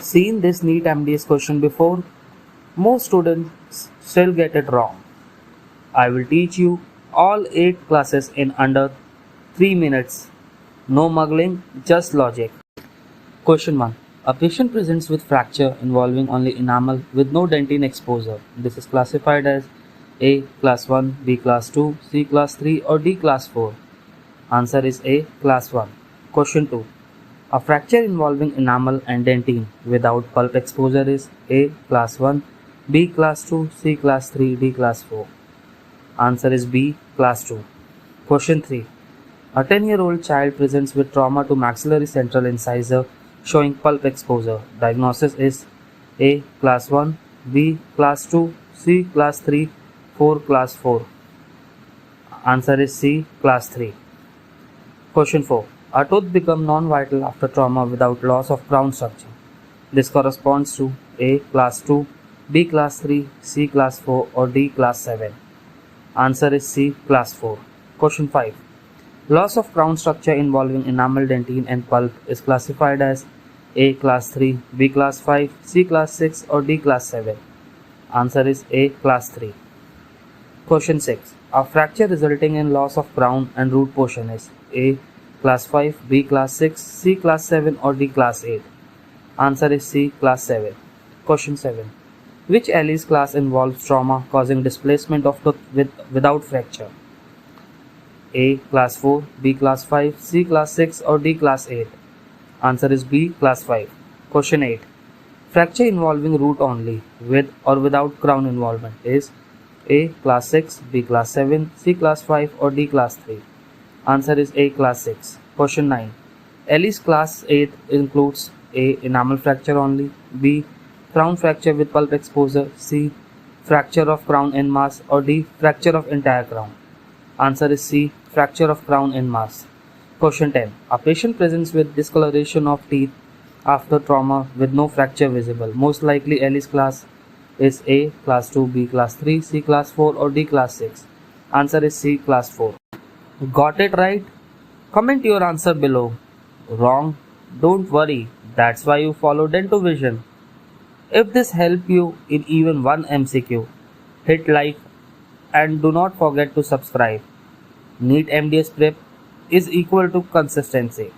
Seen this NEET MDS question before? Most students still get it wrong. I will teach you all 8 classes in under 3 minutes. No muggling, just logic. Question 1. A patient presents with fracture involving only enamel with no dentine exposure. This is classified as A class 1, B class 2, C class 3 or D class 4. Answer is A class 1. Question 2. A fracture involving enamel and dentine without pulp exposure is A class 1, B class 2, C class 3, D class 4. Answer is B class 2. Question 3. A 10-year-old child presents with trauma to maxillary central incisor showing pulp exposure. Diagnosis is A class 1, B class 2, C class 3, 4 class 4. Answer is C class 3. Question 4. A tooth becomes non-vital after trauma without loss of crown structure. This corresponds to A class 2, B class 3, C class 4 or D class 7. Answer is C class 4. Question 5. Loss of crown structure involving enamel, dentine and pulp is classified as A class 3, B class 5, C class 6 or D class 7. Answer is A class 3. Question 6. A fracture resulting in loss of crown and root portion is A class 5, B class 6, C class 7 or D class 8. Answer is C class 7. Question 7. Which Ellis class involves trauma causing displacement of tooth without fracture? A class 4, B class 5, C class 6 or D class 8. Answer is B class 5. Question 8. Fracture involving root only with or without crown involvement is A class 6, B class 7, C class 5 or D class 3. Answer is A class 6. Question 9. Ellis class 8 includes A enamel fracture only, B crown fracture with pulp exposure, C fracture of crown en masse or D fracture of entire crown. Answer is C fracture of crown en masse. Question 10. A patient presents with discoloration of teeth after trauma with no fracture visible. Most likely Ellis class is A class 2, B class 3, C class 4 or D class 6. Answer is C class 4. Got it right? Comment your answer below. Wrong? Don't worry, that's why you follow DentoVision. If this helped you in even one MCQ, hit like and do not forget to subscribe. NEET MDS prep is equal to consistency.